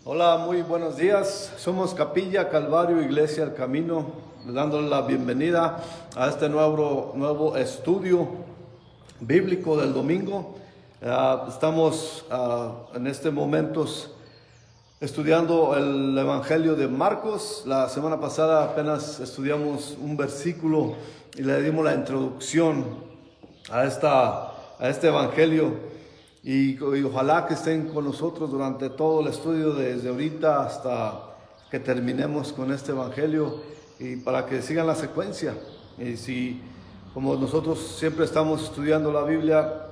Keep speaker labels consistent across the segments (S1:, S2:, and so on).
S1: Hola, muy buenos días. Somos Capilla Calvario, Iglesia El Camino, dándole la bienvenida a este nuevo estudio bíblico del domingo. Estamos en este momento estudiando el Evangelio de Marcos. La semana pasada apenas estudiamos un versículo y le dimos la introducción a este Evangelio. Y ojalá que estén con nosotros durante todo el estudio, desde ahorita hasta que terminemos con este Evangelio, y para que sigan la secuencia. Y si, como nosotros siempre estamos estudiando la Biblia,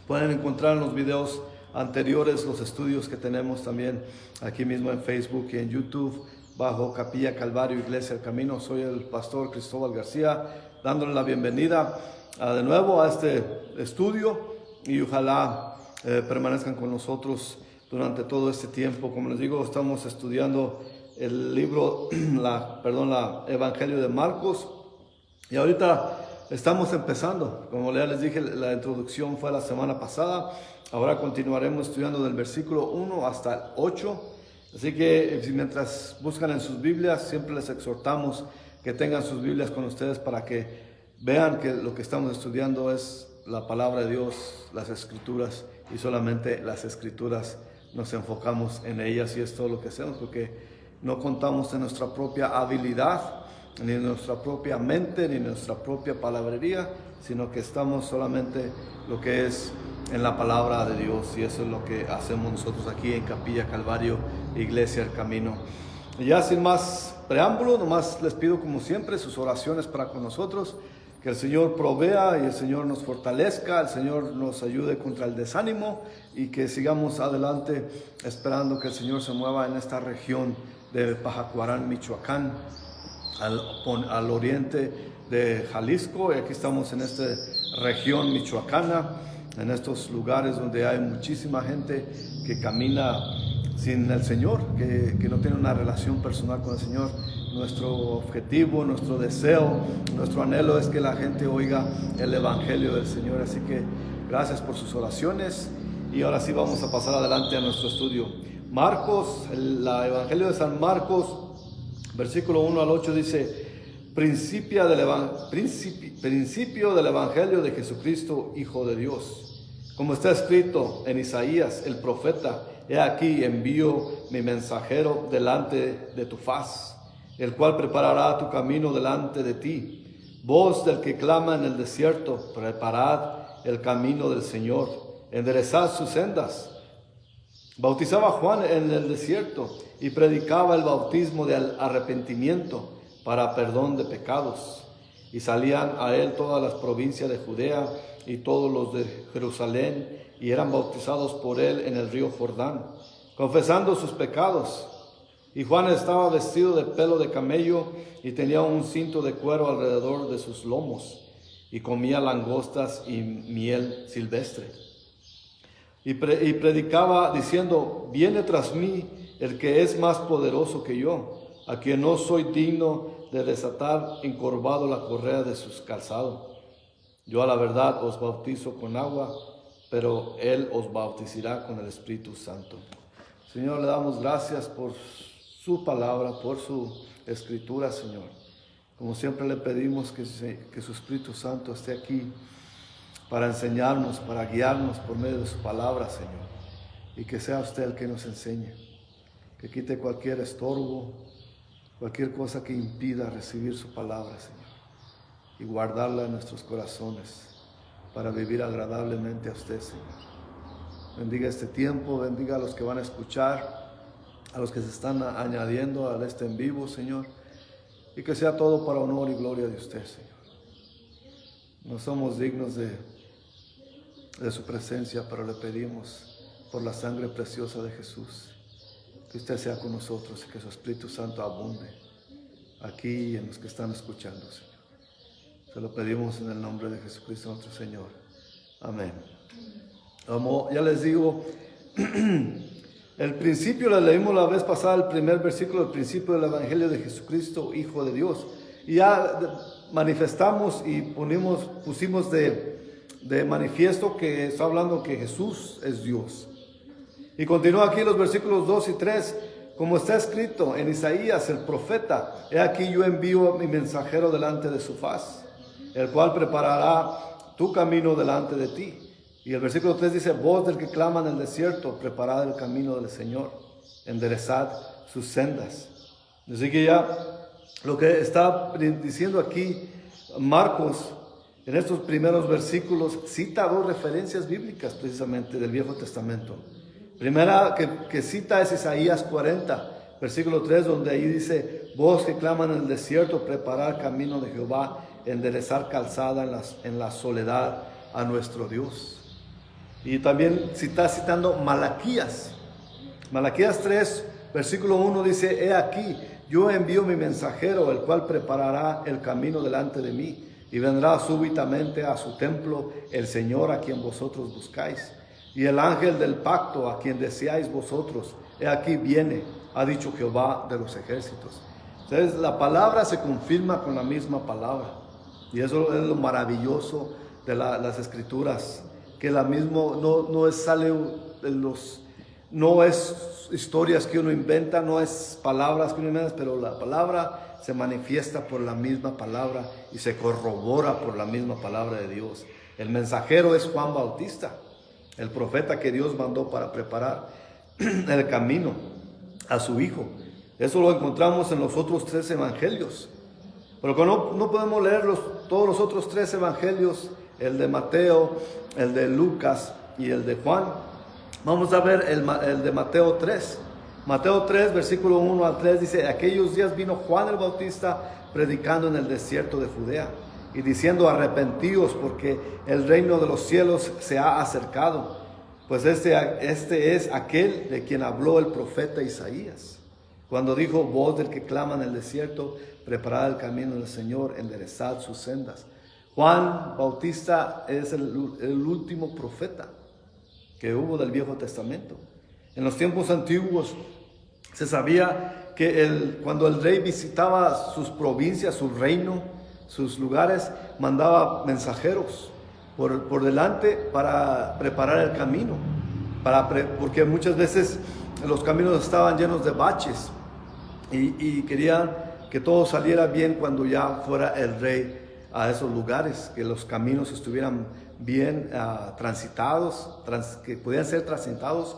S1: pueden encontrar en los videos anteriores los estudios que tenemos también aquí mismo en Facebook y en YouTube, bajo Capilla Calvario, Iglesia El Camino. Soy el pastor Cristóbal García, dándole la bienvenida de nuevo a este estudio, y ojalá permanezcan con nosotros durante todo este tiempo. Como les digo, estamos estudiando el libro, Evangelio de Marcos, y ahorita estamos empezando. Como ya les dije, la introducción fue la semana pasada. Ahora continuaremos estudiando del versículo 1 hasta el 8. Así que mientras buscan en sus Biblias, siempre les exhortamos que tengan sus Biblias con ustedes para que vean que lo que estamos estudiando es la palabra de Dios, las Escrituras, y solamente las Escrituras nos enfocamos en ellas, y es todo lo que hacemos, porque no contamos en nuestra propia habilidad, ni en nuestra propia mente, ni en nuestra propia palabrería, sino que estamos solamente lo que es en la palabra de Dios, y eso es lo que hacemos nosotros aquí en Capilla Calvario, Iglesia El Camino. Y ya sin más preámbulo, nomás les pido como siempre sus oraciones para con nosotros. Que el Señor provea y el Señor nos fortalezca, el Señor nos ayude contra el desánimo, y que sigamos adelante esperando que el Señor se mueva en esta región de Pajacuarán, Michoacán, al oriente de Jalisco. Y aquí estamos en esta región michoacana, en estos lugares donde hay muchísima gente que camina sin el Señor, que no tiene una relación personal con el Señor. Nuestro objetivo, nuestro deseo, nuestro anhelo es que la gente oiga el Evangelio del Señor. Así que gracias por sus oraciones, y ahora sí vamos a pasar adelante a nuestro estudio. Marcos, el Evangelio de San Marcos, versículo 1 al 8 dice: principio del Evangelio de Jesucristo, Hijo de Dios. Como está escrito en Isaías el profeta: he aquí envío mi mensajero delante de tu faz, el cual preparará tu camino delante de ti. Voz del que clama en el desierto: preparad el camino del Señor, enderezad sus sendas. Bautizaba Juan en el desierto y predicaba el bautismo de arrepentimiento para perdón de pecados. Y salían a él todas las provincias de Judea y todos los de Jerusalén, y eran bautizados por él en el río Jordán, confesando sus pecados. Y Juan estaba vestido de pelo de camello y tenía un cinto de cuero alrededor de sus lomos, y comía langostas y miel silvestre. Y predicaba diciendo: viene tras mí el que es más poderoso que yo, a quien no soy digno de desatar encorvado la correa de sus calzados. Yo a la verdad os bautizo con agua, pero él os bautizará con el Espíritu Santo. Señor, le damos gracias por su palabra, por su escritura, Señor. Como siempre le pedimos que su Espíritu Santo esté aquí para enseñarnos, para guiarnos por medio de su palabra, Señor. Y que sea usted el que nos enseñe, que quite cualquier estorbo, cualquier cosa que impida recibir su palabra, Señor, y guardarla en nuestros corazones para vivir agradablemente a usted, Señor. Bendiga este tiempo, bendiga a los que van a escuchar, a los que se están añadiendo a este en vivo, Señor, y que sea todo para honor y gloria de usted, Señor. No somos dignos de su presencia, pero le pedimos por la sangre preciosa de Jesús que usted sea con nosotros y que su Espíritu Santo abunde aquí y en los que están escuchando, Señor. Se lo pedimos en el nombre de Jesucristo nuestro Señor. Amén. Como ya les digo, el principio lo leímos la vez pasada, el primer versículo, el principio del Evangelio de Jesucristo, Hijo de Dios. Y ya manifestamos y pusimos de manifiesto que está hablando que Jesús es Dios. Y continúa aquí los versículos 2 y 3. Como está escrito en Isaías el profeta: he aquí yo envío a mi mensajero delante de su faz, el cual preparará tu camino delante de ti. Y el versículo 3 dice: voz del que clama en el desierto, preparad el camino del Señor, enderezad sus sendas. Así que ya lo que está diciendo aquí Marcos en estos primeros versículos cita dos referencias bíblicas precisamente del Viejo Testamento. Primera que cita es Isaías 40, versículo 3, donde ahí dice: voz que claman en el desierto, preparar camino de Jehová, enderezar calzada en la soledad a nuestro Dios. Y también está citando Malaquías 3, versículo 1 dice: he aquí, yo envío mi mensajero, el cual preparará el camino delante de mí, y vendrá súbitamente a su templo el Señor a quien vosotros buscáis, y el ángel del pacto a quien deseáis vosotros, he aquí viene, ha dicho Jehová de los ejércitos. Entonces la palabra se confirma con la misma palabra, y eso es lo maravilloso de las escrituras, que la misma no es historias que uno inventa, no es palabras que uno inventa, pero la palabra se manifiesta por la misma palabra y se corrobora por la misma palabra de Dios. El mensajero es Juan Bautista, el profeta que Dios mandó para preparar el camino a su Hijo. Eso lo encontramos en los otros 3 evangelios. Pero no podemos leer todos los otros 3 evangelios, el de Mateo, el de Lucas y el de Juan. Vamos a ver el de Mateo 3. Mateo 3, versículo 1 al 3 dice: aquellos días vino Juan el Bautista predicando en el desierto de Judea y diciendo: arrepentíos, porque el reino de los cielos se ha acercado. Pues este es aquel de quien habló el profeta Isaías, cuando dijo: voz del que clama en el desierto, preparad el camino del Señor, enderezad sus sendas. Juan Bautista es el último profeta que hubo del Viejo Testamento. En los tiempos antiguos se sabía que cuando el rey visitaba sus provincias, su reino, sus lugares, mandaba mensajeros por delante para preparar el camino, porque muchas veces los caminos estaban llenos de baches y querían que todo saliera bien cuando ya fuera el rey a esos lugares, que los caminos estuvieran bien transitados, que pudieran ser transitados,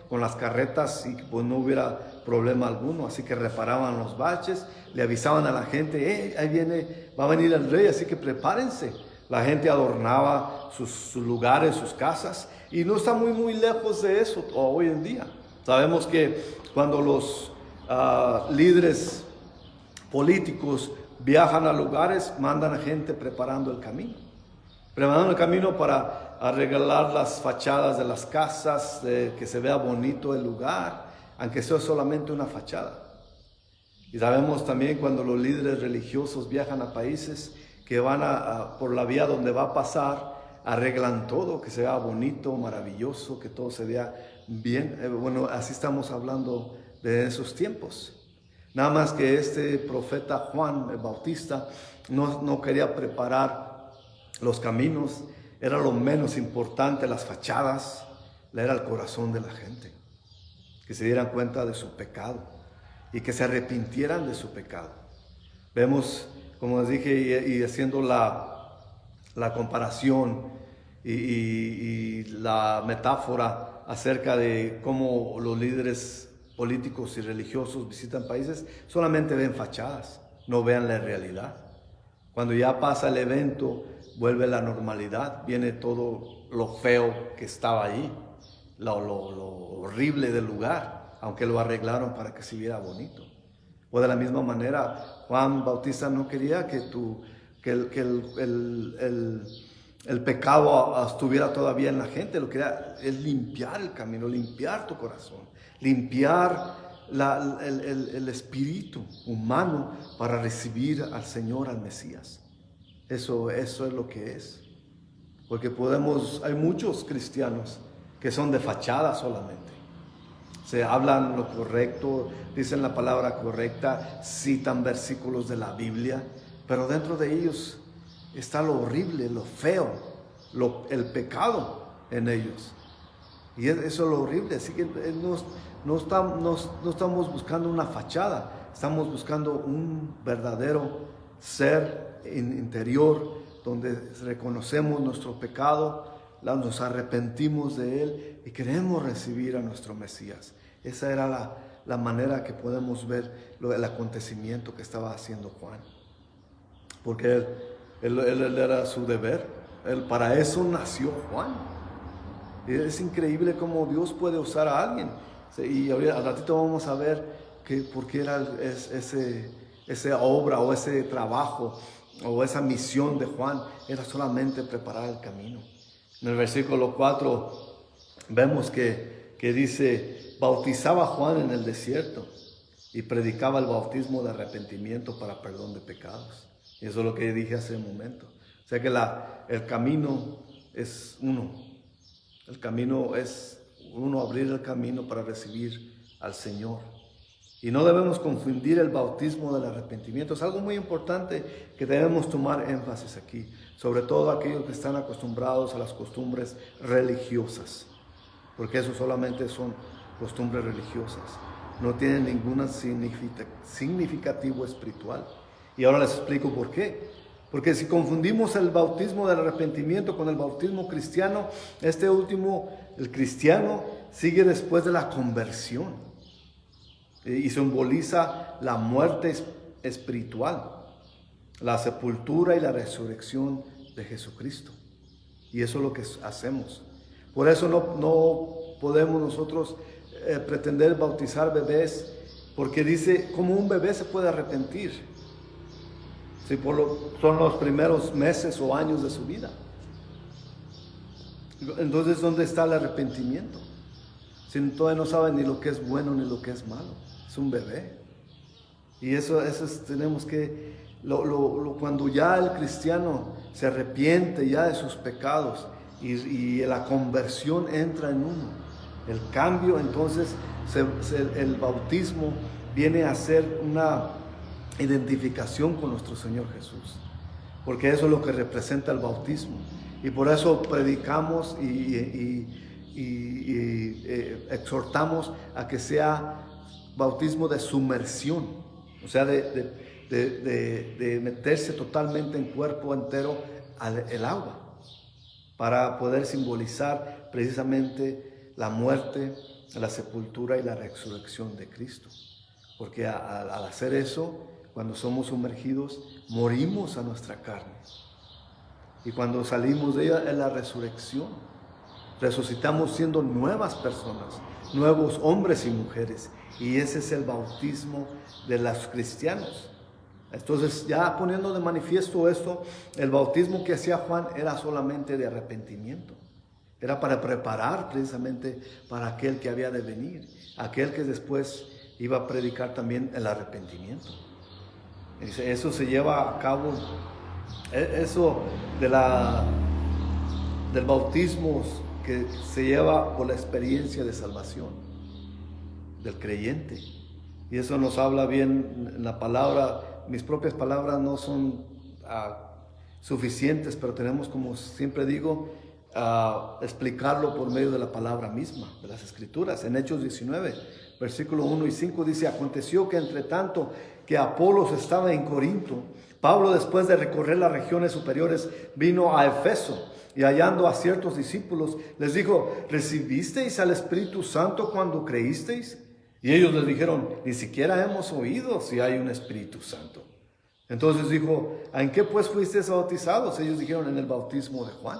S1: con las carretas y pues no hubiera problema alguno. Así que reparaban los baches, le avisaban a la gente: ahí va a venir el rey, así que prepárense. La gente adornaba sus lugares, sus casas, y no está muy lejos de eso hoy en día. Sabemos que cuando los líderes políticos viajan a lugares, mandan a gente preparando el camino para arreglar las fachadas de las casas, que se vea bonito el lugar, aunque sea solamente una fachada. Y sabemos también cuando los líderes religiosos viajan a países que van por la vía donde va a pasar, arreglan todo, que se vea bonito, maravilloso, que todo se vea bien. Bueno, así estamos hablando de esos tiempos. Nada más que este profeta Juan el Bautista no quería preparar los caminos, era lo menos importante, las fachadas, era el corazón de la gente, que se dieran cuenta de su pecado y que se arrepintieran de su pecado. Vemos, como les dije, y haciendo la comparación y la metáfora acerca de cómo los líderes políticos y religiosos visitan países, solamente ven fachadas, no vean la realidad. Cuando ya pasa el evento, vuelve la normalidad, viene todo lo feo que estaba ahí, lo horrible del lugar, aunque lo arreglaron para que se viera bonito. O de la misma manera, Juan Bautista no quería que el pecado estuviera todavía en la gente, lo que quería es limpiar el camino, limpiar tu corazón, limpiar el espíritu humano para recibir al Señor, al Mesías. Eso es lo que es. Porque hay muchos cristianos que son de fachada solamente. Se hablan lo correcto, dicen la palabra correcta, citan versículos de la Biblia, pero dentro de ellos está lo horrible, lo feo, el pecado en ellos. Y eso es lo horrible. Así que no estamos buscando una fachada, estamos buscando un verdadero ser interior donde reconocemos nuestro pecado, nos arrepentimos de él y queremos recibir a nuestro Mesías. Esa era la manera que podemos ver el acontecimiento que estaba haciendo Juan. Porque él era su deber. Para eso nació Juan. Y es increíble cómo Dios puede usar a alguien. Y ahorita, al ratito vamos a ver por qué era esa obra o ese trabajo o esa misión de Juan. Era solamente preparar el camino. En el versículo 4 vemos que dice: bautizaba Juan en el desierto y predicaba el bautismo de arrepentimiento para perdón de pecados. Y eso es lo que dije hace un momento. O sea que el camino es uno. El camino es uno, abrir el camino para recibir al Señor. Y no debemos confundir el bautismo del arrepentimiento. Es algo muy importante que debemos tomar énfasis aquí. Sobre todo aquellos que están acostumbrados a las costumbres religiosas. Porque eso solamente son costumbres religiosas. No tienen ningún significativo espiritual. Y ahora les explico por qué. Porque si confundimos el bautismo del arrepentimiento con el bautismo cristiano, este último, el cristiano, sigue después de la conversión. Y simboliza la muerte espiritual, la sepultura y la resurrección de Jesucristo. Y eso es lo que hacemos. Por eso no podemos nosotros pretender bautizar bebés, porque dice, ¿cómo un bebé se puede arrepentir? Si son los primeros meses o años de su vida. Entonces, ¿dónde está el arrepentimiento? Si todavía no sabe ni lo que es bueno ni lo que es malo. Es un bebé. Y eso tenemos que, cuando ya el cristiano se arrepiente ya de sus pecados y la conversión entra en uno, el cambio, entonces el bautismo viene a ser una identificación con nuestro Señor Jesús, porque eso es lo que representa el bautismo. Y por eso predicamos y exhortamos a que sea bautismo de sumersión, o sea, de meterse totalmente en cuerpo entero el agua, para poder simbolizar precisamente la muerte, la sepultura y la resurrección de Cristo. Porque al hacer eso, cuando somos sumergidos, morimos a nuestra carne. Y cuando salimos de ella es la resurrección. Resucitamos siendo nuevas personas, nuevos hombres y mujeres. Y ese es el bautismo de los cristianos. Entonces, ya poniendo de manifiesto esto, el bautismo que hacía Juan era solamente de arrepentimiento. Era para preparar precisamente para aquel que había de venir, aquel que después iba a predicar también el arrepentimiento. Dice, eso se lleva a cabo, eso del bautismo que se lleva por la experiencia de salvación del creyente. Y eso nos habla bien en la palabra. Mis propias palabras no son suficientes, pero tenemos, como siempre digo, explicarlo por medio de la palabra misma, de las Escrituras. En Hechos 19, versículo 1 y 5 dice: aconteció que entre tanto que Apolos estaba en Corinto, Pablo, después de recorrer las regiones superiores, vino a Efeso, y hallando a ciertos discípulos, les dijo: ¿recibisteis al Espíritu Santo cuando creísteis? Y ellos les dijeron: ni siquiera hemos oído si hay un Espíritu Santo. Entonces dijo: ¿en qué pues fuisteis bautizados? Ellos dijeron: en el bautismo de Juan.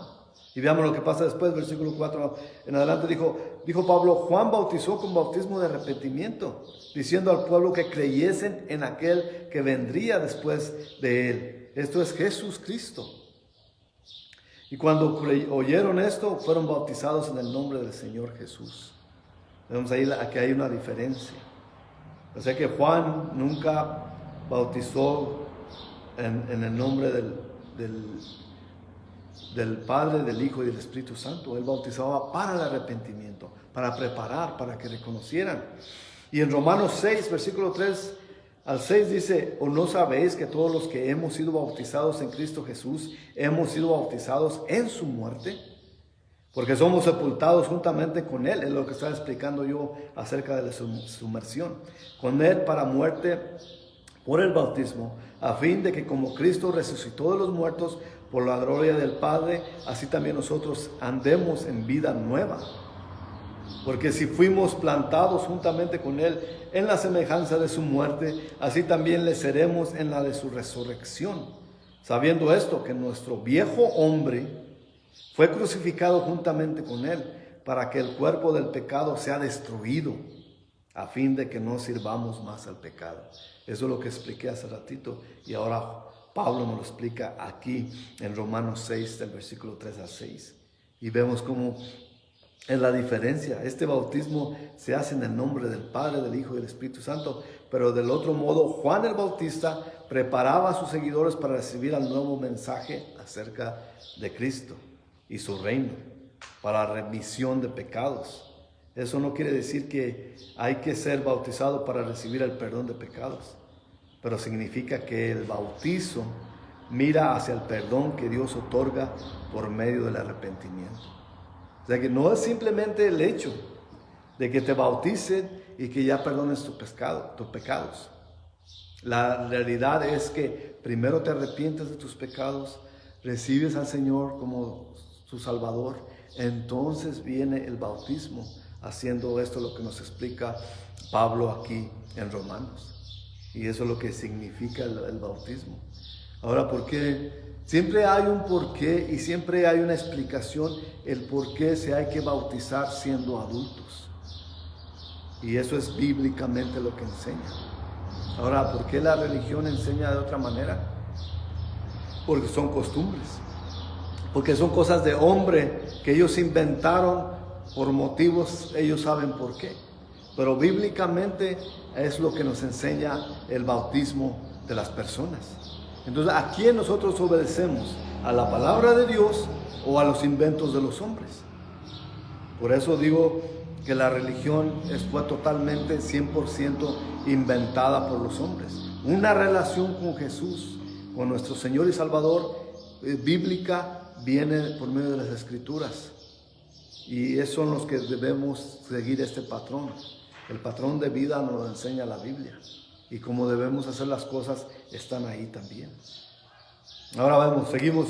S1: Y veamos lo que pasa después, versículo 4 en adelante. Dijo Pablo: Juan bautizó con bautismo de arrepentimiento, diciendo al pueblo que creyesen en aquel que vendría después de él. Esto es Jesús Cristo. Y cuando oyeron esto, fueron bautizados en el nombre del Señor Jesús. Vemos ahí que hay una diferencia. O sea que Juan nunca bautizó en el nombre del Padre, del Hijo y del Espíritu Santo. Él bautizaba para el arrepentimiento, para preparar, para que reconocieran. Y en Romanos 6, versículo 3 al 6 dice: ¿o no sabéis que todos los que hemos sido bautizados en Cristo Jesús, hemos sido bautizados en su muerte? porque somos sepultados juntamente con Él, es lo que estaba explicando yo acerca de la sumersión, con Él para muerte por el bautismo, a fin de que como Cristo resucitó de los muertos por la gloria del Padre, así también nosotros andemos en vida nueva. Porque si fuimos plantados juntamente con Él en la semejanza de su muerte, así también le seremos en la de su resurrección. Sabiendo esto, que nuestro viejo hombre fue crucificado juntamente con Él, para que el cuerpo del pecado sea destruido, a fin de que no sirvamos más al pecado. Eso es lo que expliqué hace ratito, y ahora Pablo nos lo explica aquí en Romanos 6, del versículo 3 al 6. Y vemos cómo es la diferencia. Este bautismo se hace en el nombre del Padre, del Hijo y del Espíritu Santo, pero del otro modo, Juan el Bautista preparaba a sus seguidores para recibir el nuevo mensaje acerca de Cristo y su reino, para remisión de pecados. Eso no quiere decir que hay que ser bautizado para recibir el perdón de pecados, pero significa que el bautizo mira hacia el perdón que Dios otorga por medio del arrepentimiento. O sea que no es simplemente el hecho de que te bauticen y que ya perdones tus pecados. La realidad es que primero te arrepientes de tus pecados, recibes al Señor como tu Salvador, entonces viene el bautismo, haciendo esto lo que nos explica Pablo aquí en Romanos. Y eso es lo que significa el bautismo. Ahora, ¿por qué? Siempre hay un porqué y siempre hay una explicación el por qué se hay que bautizar siendo adultos. Y eso es bíblicamente lo que enseña. Ahora, ¿por qué la religión enseña de otra manera? Porque son costumbres. Porque son cosas de hombre que ellos inventaron por motivos, ellos saben por qué. Pero bíblicamente es lo que nos enseña el bautismo de las personas. Entonces, ¿a quién nosotros obedecemos? ¿A la palabra de Dios o a los inventos de los hombres? Por eso digo que la religión fue totalmente 100% inventada por los hombres. Una relación con Jesús, con nuestro Señor y Salvador, bíblica, viene por medio de las Escrituras. Y esos son los que debemos seguir este patrón. El patrón de vida nos lo enseña la Biblia. Y cómo debemos hacer las cosas están ahí también. Ahora seguimos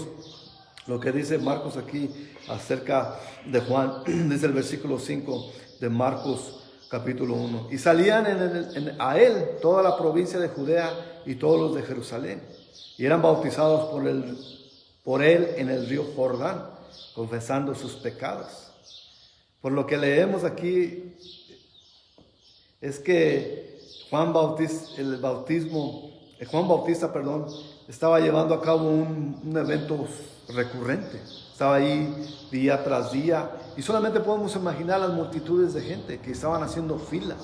S1: lo que dice Marcos aquí acerca de Juan. Dice el versículo 5 de Marcos capítulo 1. Y salían a él toda la provincia de Judea y todos los de Jerusalén. Y eran bautizados por él en el río Jordán, confesando sus pecados. Por lo que leemos aquí es que Juan Bautista, estaba llevando a cabo un evento recurrente. Estaba ahí día tras día y solamente podemos imaginar las multitudes de gente que estaban haciendo fila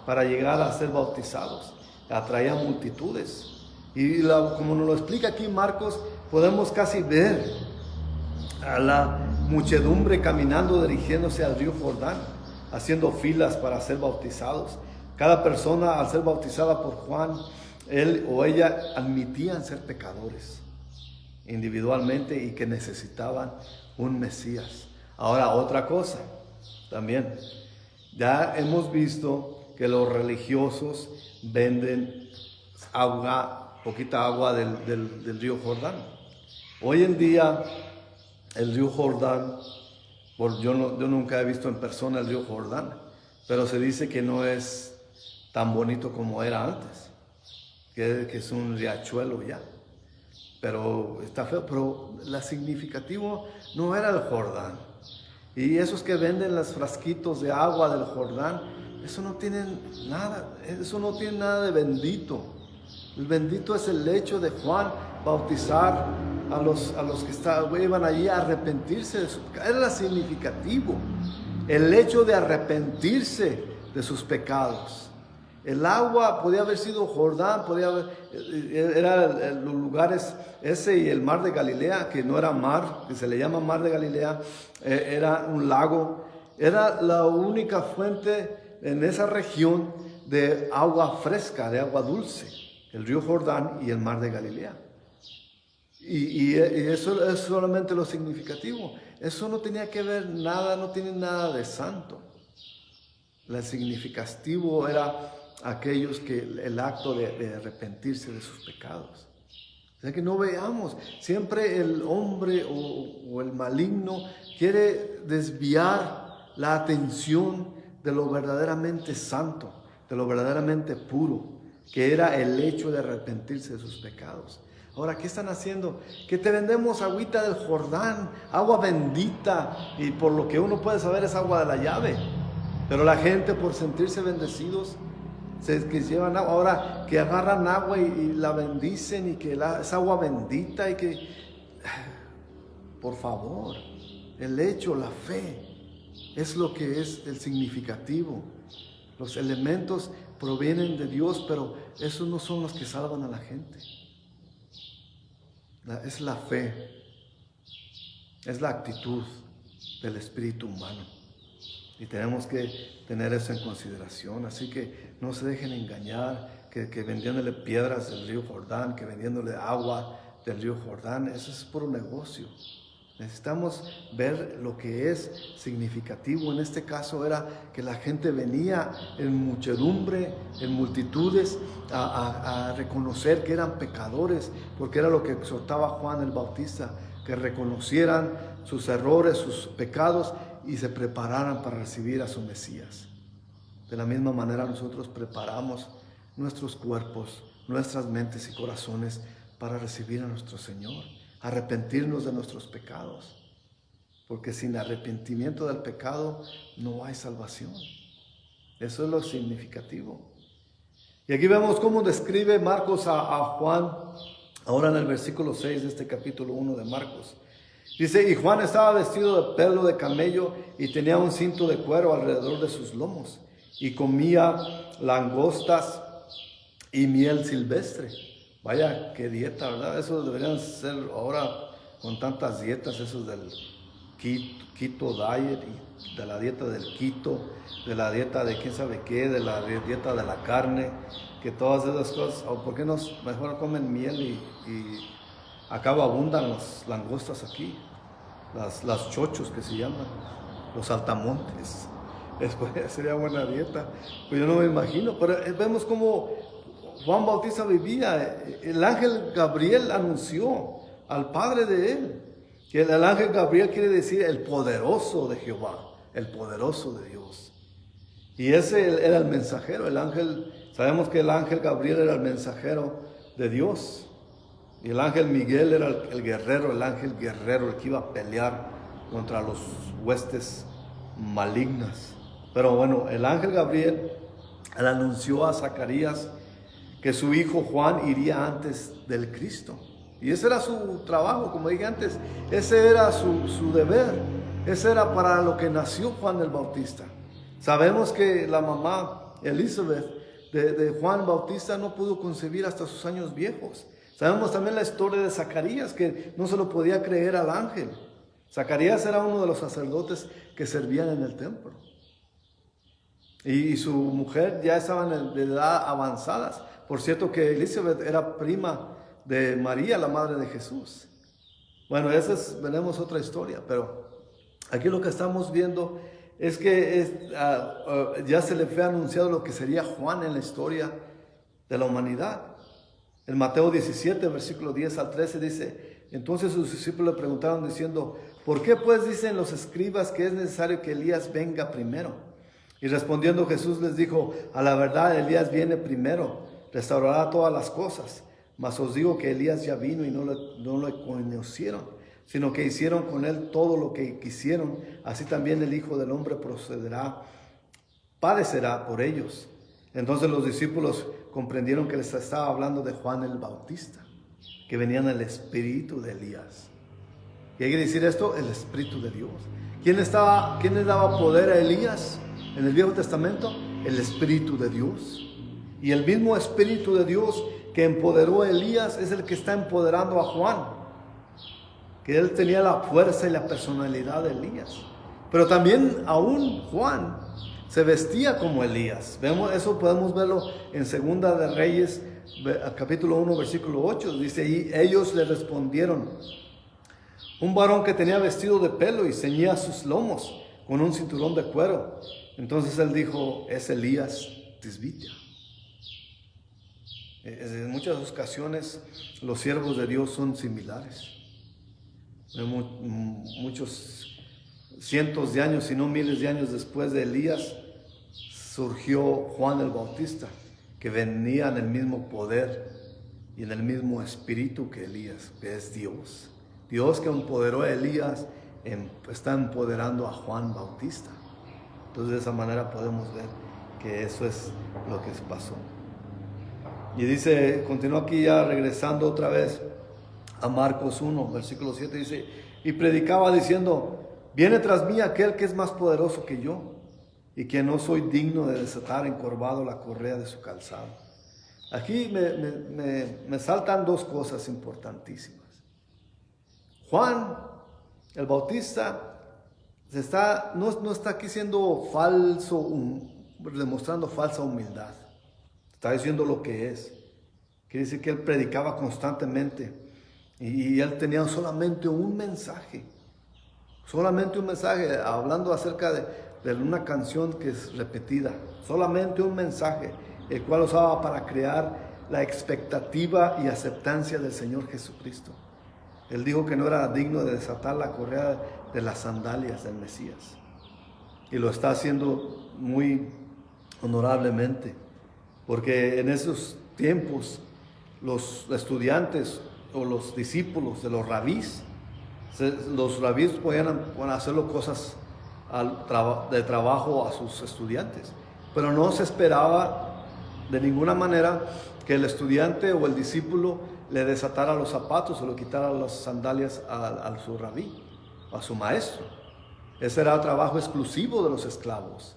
S1: para llegar a ser bautizados. Atraía multitudes. Y como nos lo explica aquí Marcos, podemos casi ver a la muchedumbre caminando, dirigiéndose al río Jordán, haciendo filas para ser bautizados. Cada persona, al ser bautizada por Juan, él o ella admitían ser pecadores individualmente y que necesitaban un Mesías. Ahora, otra cosa también, ya hemos visto que los religiosos venden poquita agua del río Jordán. Hoy en día, el río Jordán, yo nunca he visto en persona el río Jordán, pero se dice que no es tan bonito como era antes, que es un riachuelo ya, pero está feo. Pero lo significativo no era el Jordán, y esos que venden los frasquitos de agua del Jordán, eso no tiene nada de bendito. El bendito es el hecho de Juan bautizar a los que iban allí a arrepentirse de su pecado. Era significativo el hecho de arrepentirse de sus pecados. El agua podía haber sido Jordán, era los lugares ese y el mar de Galilea, que no era mar, que se le llama mar de Galilea, era un lago. Era la única fuente en esa región de agua fresca, de agua dulce, el río Jordán y el mar de Galilea. Y eso es solamente lo significativo. Eso no tenía que ver nada, no tiene nada de santo. El significativo era aquellos que el acto de arrepentirse de sus pecados. O sea que no veamos, siempre el hombre o el maligno quiere desviar la atención de lo verdaderamente santo, de lo verdaderamente puro, que era el hecho de arrepentirse de sus pecados. Ahora, ¿qué están haciendo? Que te vendemos agüita del Jordán, agua bendita, y por lo que uno puede saber es agua de la llave. Pero la gente, por sentirse bendecidos, que llevan agua, ahora que agarran agua y la bendicen y que es agua bendita y que, por favor, el hecho, la fe, es lo que es el significativo. Los elementos provienen de Dios, pero esos no son los que salvan a la gente. Es la fe, es la actitud del espíritu humano. Y tenemos que tener eso en consideración. Así que no se dejen engañar, que vendiéndole piedras del río Jordán, que vendiéndole agua del río Jordán, eso es puro negocio. Necesitamos ver lo que es significativo. En este caso era que la gente venía en muchedumbre, en multitudes, a reconocer que eran pecadores, porque era lo que exhortaba Juan el Bautista, que reconocieran sus errores, sus pecados, y se prepararan para recibir a su Mesías. De la misma manera nosotros preparamos nuestros cuerpos, nuestras mentes y corazones para recibir a nuestro Señor, arrepentirnos de nuestros pecados, porque sin arrepentimiento del pecado no hay salvación. Eso es lo significativo. Y aquí vemos cómo describe Marcos a Juan, ahora en el versículo 6 de este capítulo 1 de Marcos. Dice, y Juan estaba vestido de pelo de camello y tenía un cinto de cuero alrededor de sus lomos y comía langostas y miel silvestre. Vaya, qué dieta, ¿verdad? Eso deberían ser ahora con tantas dietas, esos del keto diet, y de la dieta del keto, de la dieta de quién sabe qué, de la dieta de la carne, que todas esas cosas, o por qué no mejor comen miel y acá abundan las langostas aquí, las chochos que se llaman, los saltamontes. Después sería buena dieta. Pues yo no me imagino, pero vemos cómo Juan Bautista vivía. El ángel Gabriel anunció al padre de él, que el ángel Gabriel quiere decir el poderoso de Jehová, el poderoso de Dios. Y ese era el mensajero, el ángel. Sabemos que el ángel Gabriel era el mensajero de Dios. Y el ángel Miguel era el guerrero, el ángel guerrero, el que iba a pelear contra los huestes malignas. Pero bueno, el ángel Gabriel le anunció a Zacarías que su hijo Juan iría antes del Cristo. Y ese era su trabajo, como dije antes, ese era su deber, ese era para lo que nació Juan el Bautista. Sabemos que la mamá Elizabeth de Juan Bautista no pudo concebir hasta sus años viejos. Sabemos también la historia de Zacarías, que no se lo podía creer al ángel. Zacarías era uno de los sacerdotes que servían en el templo. Y su mujer ya estaban de edad avanzadas. Por cierto que Elizabeth era prima de María, la madre de Jesús. Bueno, esa veremos otra historia, pero aquí lo que estamos viendo es que ya se le fue anunciado lo que sería Juan en la historia de la humanidad. En Mateo 17, versículo 10 al 13 dice, entonces sus discípulos le preguntaron diciendo, ¿por qué pues dicen los escribas que es necesario que Elías venga primero? Y respondiendo Jesús les dijo, a la verdad Elías viene primero, restaurará todas las cosas. Mas os digo que Elías ya vino y no lo conocieron, sino que hicieron con él todo lo que quisieron. Así también el Hijo del Hombre padecerá por ellos. Entonces los discípulos comprendieron que les estaba hablando de Juan el Bautista, que venía en el espíritu de Elías. ¿Qué quiere decir esto? El espíritu de Dios. ¿Quién le daba poder a Elías en el Viejo Testamento? El espíritu de Dios. Y el mismo espíritu de Dios que empoderó a Elías es el que está empoderando a Juan, que él tenía la fuerza y la personalidad de Elías. Pero también aún Juan se vestía como Elías. Vemos eso, podemos verlo en Segunda de Reyes, capítulo 1, versículo 8. Dice, y ellos le respondieron, un varón que tenía vestido de pelo y ceñía sus lomos con un cinturón de cuero. Entonces él dijo, es Elías Tisbita. En muchas ocasiones los siervos de Dios son similares. Muchos cientos de años, si no miles de años después de Elías, surgió Juan el Bautista, que venía en el mismo poder y en el mismo espíritu que Elías, que es Dios. Dios que empoderó a Elías está empoderando a Juan Bautista. Entonces de esa manera podemos ver que eso es lo que pasó. Y dice, continúa aquí ya regresando otra vez a Marcos 1, versículo 7, dice, y predicaba diciendo, viene tras mí aquel que es más poderoso que yo, y que no soy digno de desatar encorvado la correa de su calzado. Aquí me saltan dos cosas importantísimas. Juan, el Bautista, no está aquí siendo falso, demostrando falsa humildad. Está diciendo lo que es. Quiere decir que él predicaba constantemente y él tenía solamente un mensaje. Solamente un mensaje, hablando acerca de una canción que es repetida. Solamente un mensaje, el cual usaba para crear la expectativa y aceptancia del Señor Jesucristo. Él dijo que no era digno de desatar la correa de las sandalias del Mesías. Y lo está haciendo muy honorablemente. Porque en esos tiempos los estudiantes o los discípulos de los rabís podían hacerlo cosas de trabajo a sus estudiantes. Pero no se esperaba de ninguna manera que el estudiante o el discípulo le desatara los zapatos o le quitara las sandalias a su rabí, a su maestro. Ese era el trabajo exclusivo de los esclavos.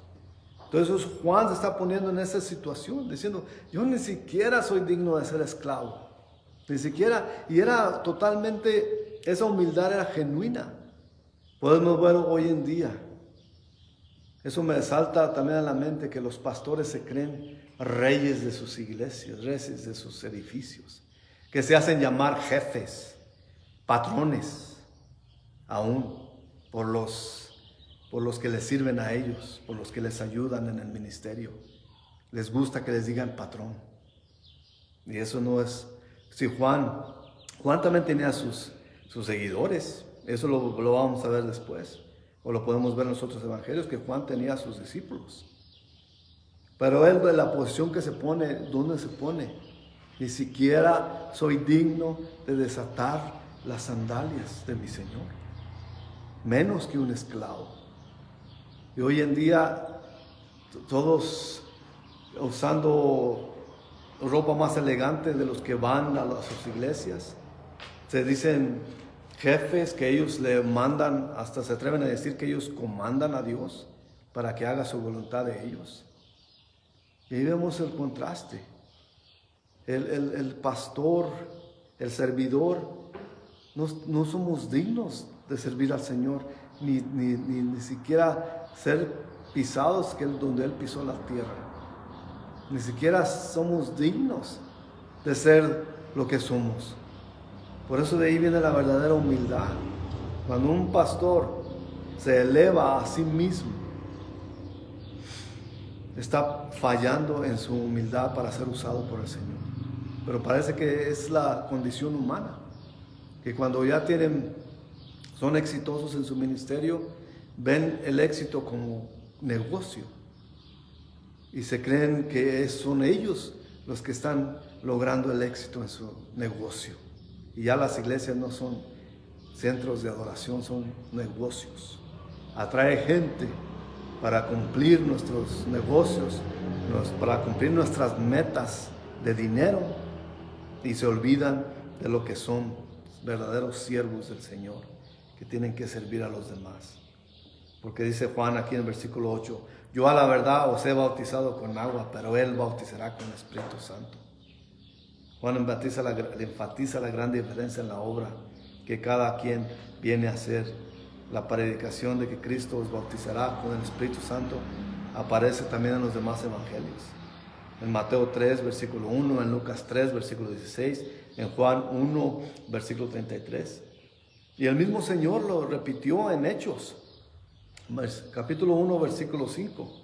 S1: Entonces Juan se está poniendo en esa situación, diciendo, yo ni siquiera soy digno de ser esclavo. Ni siquiera, y era totalmente, esa humildad era genuina. Podemos ver hoy en día. Eso me salta también a la mente que los pastores se creen reyes de sus iglesias, reyes de sus edificios, que se hacen llamar jefes, patrones, aún por los que les sirven a ellos, por los que les ayudan en el ministerio. Les gusta que les digan patrón. Y eso no es... Si Juan también tenía sus seguidores, eso lo vamos a ver después, o lo podemos ver en los otros evangelios, que Juan tenía sus discípulos. Pero él, de la posición que se pone, ¿dónde se pone? Ni siquiera soy digno de desatar las sandalias de mi Señor, menos que un esclavo. Y hoy en día todos usando ropa más elegante de los que van a sus iglesias. Se dicen jefes que ellos le mandan, hasta se atreven a decir que ellos comandan a Dios para que haga su voluntad de ellos. Y ahí vemos el contraste. El pastor, el servidor, no somos dignos de servir al Señor, ni siquiera ser pisados donde Él pisó la tierra. Ni siquiera somos dignos de ser lo que somos. Por eso de ahí viene la verdadera humildad. Cuando un pastor se eleva a sí mismo, está fallando en su humildad para ser usado por el Señor. Pero parece que es la condición humana, que cuando ya son exitosos en su ministerio, ven el éxito como negocio y se creen que son ellos los que están logrando el éxito en su negocio. Y ya las iglesias no son centros de adoración, son negocios. Atrae gente para cumplir nuestros negocios, para cumplir nuestras metas de dinero, y se olvidan de lo que son verdaderos siervos del Señor, que tienen que servir a los demás. Porque dice Juan aquí en el versículo 8, yo a la verdad os he bautizado con agua, pero Él bautizará con el Espíritu Santo. Juan enfatiza la gran diferencia en la obra que cada quien viene a hacer. La predicación de que Cristo os bautizará con el Espíritu Santo aparece también en los demás evangelios. En Mateo 3, versículo 1, en Lucas 3, versículo 16, en Juan 1, versículo 33. Y el mismo Señor lo repitió en Hechos, capítulo 1, versículo 5.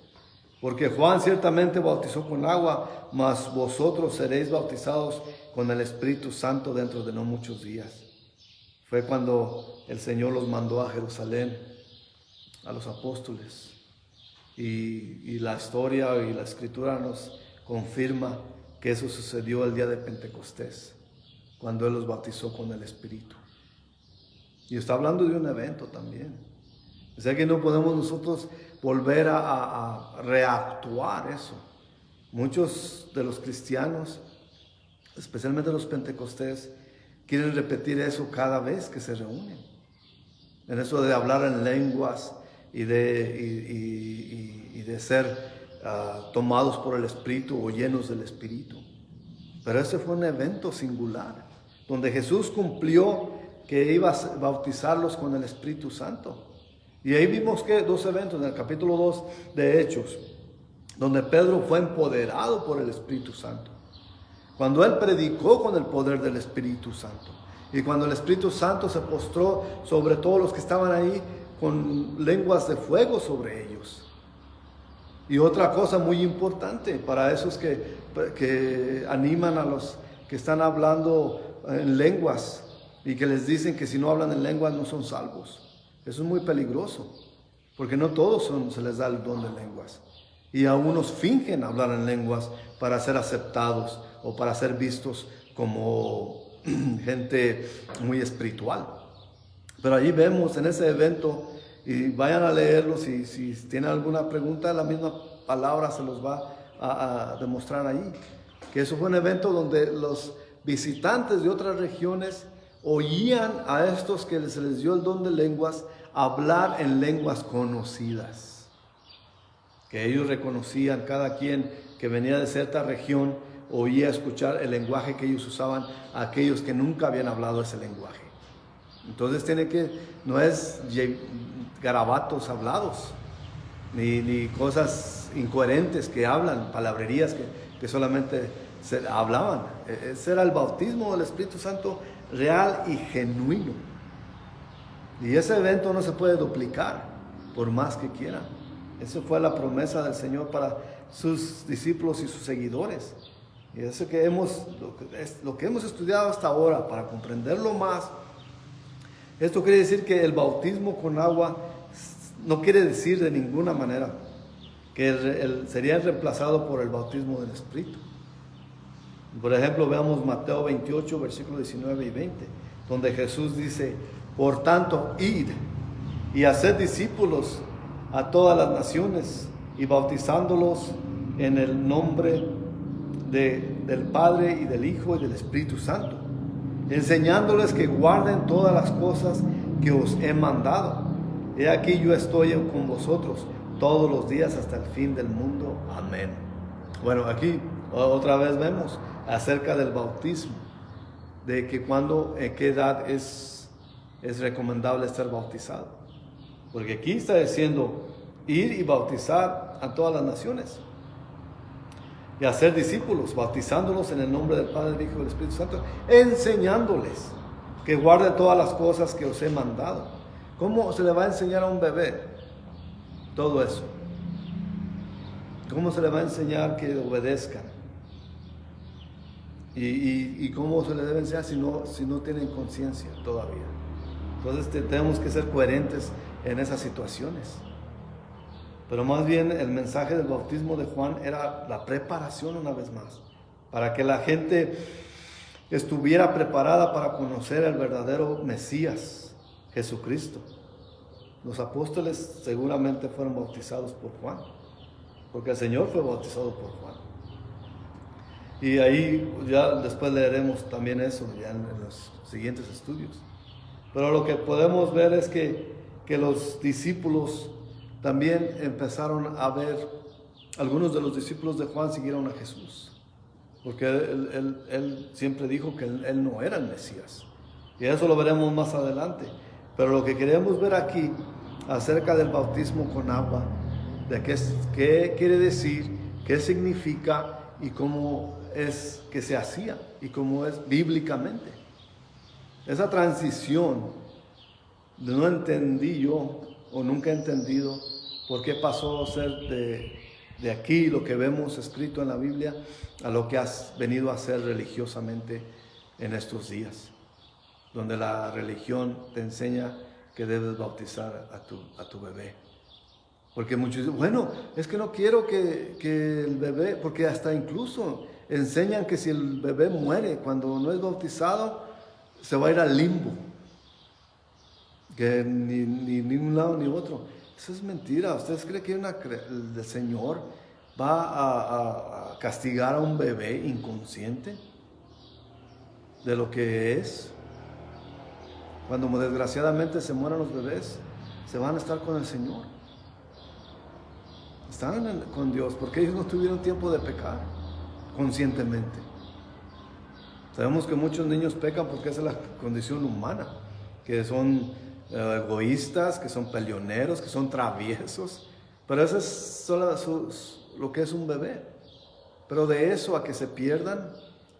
S1: Porque Juan ciertamente bautizó con agua, mas vosotros seréis bautizados con el Espíritu Santo dentro de no muchos días. Fue cuando el Señor los mandó a Jerusalén, a los apóstoles. Y la historia y la escritura nos confirma que eso sucedió el día de Pentecostés, cuando Él los bautizó con el Espíritu. Y está hablando de un evento también. O sea que no podemos nosotros volver a reactuar eso. Muchos de los cristianos, especialmente los pentecostés, quieren repetir eso cada vez que se reúnen. En eso de hablar en lenguas y de ser tomados por el Espíritu o llenos del Espíritu. Pero ese fue un evento singular, donde Jesús cumplió que iba a bautizarlos con el Espíritu Santo. Y ahí vimos que dos eventos en el capítulo 2 de Hechos, donde Pedro fue empoderado por el Espíritu Santo. Cuando él predicó con el poder del Espíritu Santo. Y cuando el Espíritu Santo se postró sobre todos los que estaban ahí con lenguas de fuego sobre ellos. Y otra cosa muy importante para esos que animan a los que están hablando en lenguas y que les dicen que si no hablan en lenguas no son salvos. Eso es muy peligroso, porque no todos se les da el don de lenguas. Y a unos fingen hablar en lenguas para ser aceptados o para ser vistos como gente muy espiritual. Pero allí vemos en ese evento, y vayan a leerlo si tienen alguna pregunta, la misma palabra se los va a demostrar ahí. Que eso fue un evento donde los visitantes de otras regiones oían a estos que se les dio el don de lenguas hablar en lenguas conocidas. Que ellos reconocían, cada quien que venía de cierta región oía escuchar el lenguaje que ellos usaban a aquellos que nunca habían hablado ese lenguaje. Entonces no es garabatos hablados, ni cosas incoherentes que hablan, palabrerías que solamente se hablaban. Ese era el bautismo del Espíritu Santo real y genuino. Y ese evento no se puede duplicar por más que quieran. Esa fue la promesa del Señor para sus discípulos y sus seguidores. Y eso lo que hemos estudiado hasta ahora, para comprenderlo más, esto quiere decir que el bautismo con agua no quiere decir de ninguna manera que sería reemplazado por el bautismo del Espíritu. Por ejemplo, veamos Mateo 28, versículos 19 y 20, donde Jesús dice: por tanto, id y haced discípulos a todas las naciones, y bautizándolos en el nombre del Padre y del Hijo y del Espíritu Santo, enseñándoles que guarden todas las cosas que os he mandado. He aquí yo estoy con vosotros todos los días hasta el fin del mundo. Amén. Bueno, aquí otra vez vemos acerca del bautismo, de que en qué edad es recomendable ser bautizado. Porque aquí está diciendo ir y bautizar a todas las naciones y hacer discípulos, bautizándolos en el nombre del Padre, del Hijo y del Espíritu Santo, enseñándoles que guarden todas las cosas que os he mandado. ¿Cómo se le va a enseñar a un bebé todo eso? ¿Cómo se le va a enseñar que obedezcan? ¿Y cómo se le debe enseñar si no tienen conciencia todavía? Entonces tenemos que ser coherentes en esas situaciones. Pero más bien el mensaje del bautismo de Juan era la preparación, una vez más, para que la gente estuviera preparada para conocer al verdadero Mesías, Jesucristo. Los apóstoles seguramente fueron bautizados por Juan, porque el Señor fue bautizado por Juan. Y ahí ya después leeremos también eso ya en los siguientes estudios. Pero lo que podemos ver es que los discípulos también empezaron a ver, algunos de los discípulos de Juan siguieron a Jesús, porque él siempre dijo que él no era el Mesías. Y eso lo veremos más adelante. Pero lo que queremos ver aquí acerca del bautismo con agua de qué quiere decir, qué significa y cómo es que se hacía y cómo es bíblicamente. Esa transición no entendí yo, o nunca he entendido por qué pasó a ser de aquí lo que vemos escrito en la Biblia a lo que has venido a hacer religiosamente en estos días, donde la religión te enseña que debes bautizar a tu bebé. Porque muchos dicen, bueno, es que no quiero que el bebé, porque hasta incluso enseñan que si el bebé muere cuando no es bautizado, se va a ir al limbo, que ni un lado ni otro. Eso es mentira. ¿Ustedes creen que el Señor va a castigar a un bebé inconsciente de lo que es? Cuando desgraciadamente se mueran los bebés, se van a estar con el Señor. Están con Dios porque ellos no tuvieron tiempo de pecar conscientemente. Sabemos que muchos niños pecan porque esa es la condición humana, que son egoístas, que son peleoneros, que son traviesos, pero eso es solo lo que es un bebé. Pero de eso a que se pierdan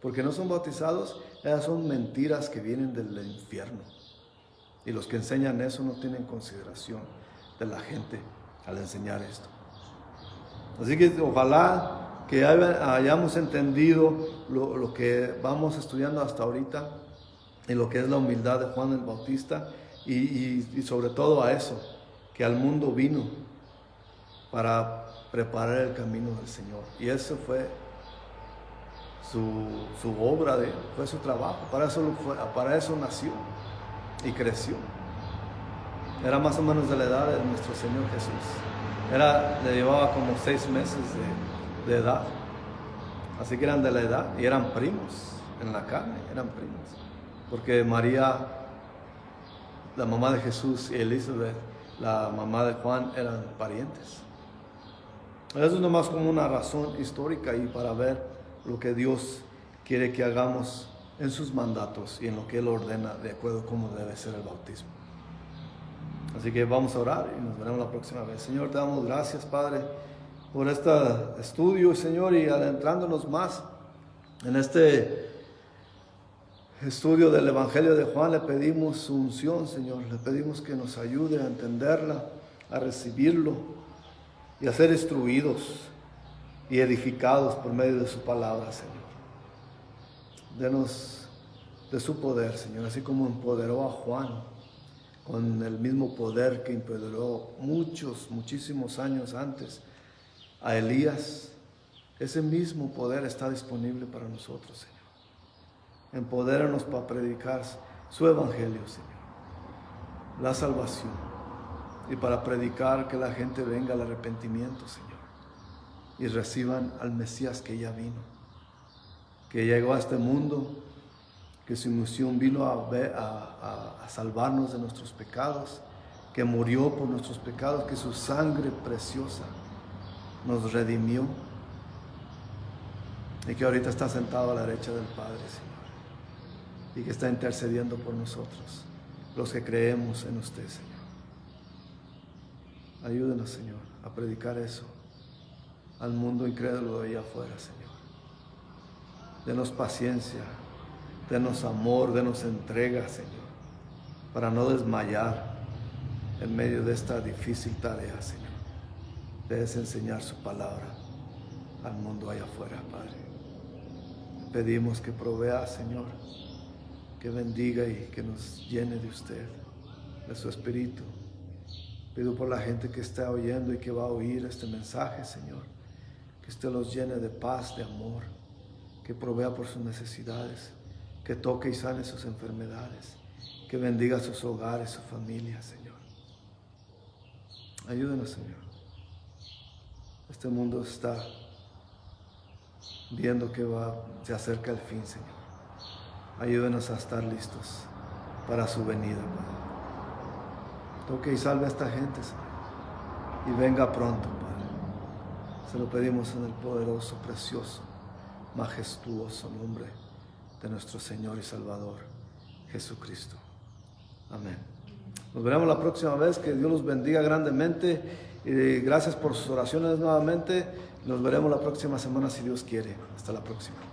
S1: porque no son bautizados, esas son mentiras que vienen del infierno, y los que enseñan eso no tienen consideración de la gente al enseñar esto. Así que ojalá que hayamos entendido lo que vamos estudiando hasta ahorita y lo que es la humildad de Juan el Bautista, y sobre todo a eso, que al mundo vino para preparar el camino del Señor, y eso fue su obra, fue su trabajo, para eso nació y creció. Era más o menos de la edad de nuestro Señor Jesús. Le llevaba como 6 meses de edad. Así que eran de la edad y eran primos en la carne, eran primos. Porque María, la mamá de Jesús, y Elizabeth, la mamá de Juan, eran parientes. Eso es nomás como una razón histórica y para ver lo que Dios quiere que hagamos en sus mandatos y en lo que Él ordena de acuerdo a cómo debe ser el bautismo. Así que vamos a orar y nos veremos la próxima vez. Señor, te damos gracias, Padre, por este estudio, Señor, y adentrándonos más en este estudio del Evangelio de Juan, le pedimos su unción, Señor. Le pedimos que nos ayude a entenderla, a recibirlo y a ser instruidos y edificados por medio de su palabra, Señor. Denos de su poder, Señor, así como empoderó a Juan con el mismo poder que empoderó muchísimos años antes a Elías. Ese mismo poder está disponible para nosotros, Señor. Empodéranos para predicar su evangelio, Señor, la salvación, y para predicar que la gente venga al arrepentimiento, Señor, y reciban al Mesías que ya vino, que llegó a este mundo, que su misión vino a salvarnos de nuestros pecados, que murió por nuestros pecados, que su sangre preciosa nos redimió, y que ahorita está sentado a la derecha del Padre, Señor, y que está intercediendo por nosotros, los que creemos en usted, Señor. Ayúdenos, Señor, a predicar eso al mundo incrédulo de allá afuera, Señor. Denos paciencia, denos amor, denos entrega, Señor, para no desmayar en medio de esta difícil tarea, Señor. Debes enseñar su palabra al mundo allá afuera, Padre. Pedimos que provea, Señor, que bendiga y que nos llene de usted, de su Espíritu. Pido por la gente que está oyendo y que va a oír este mensaje, Señor, que usted los llene de paz, de amor, que provea por sus necesidades, que toque y sane sus enfermedades, que bendiga sus hogares, su familia, Señor. Ayúdenos, Señor. Este mundo está viendo que se acerca el fin, Señor. Ayúdenos a estar listos para su venida, Padre. Toque y salve a esta gente, Señor, y venga pronto, Padre. Se lo pedimos en el poderoso, precioso, majestuoso nombre de nuestro Señor y Salvador, Jesucristo. Amén. Nos veremos la próxima vez. Que Dios los bendiga grandemente Gracias por sus oraciones nuevamente. Nos veremos la próxima semana si Dios quiere. Hasta la próxima.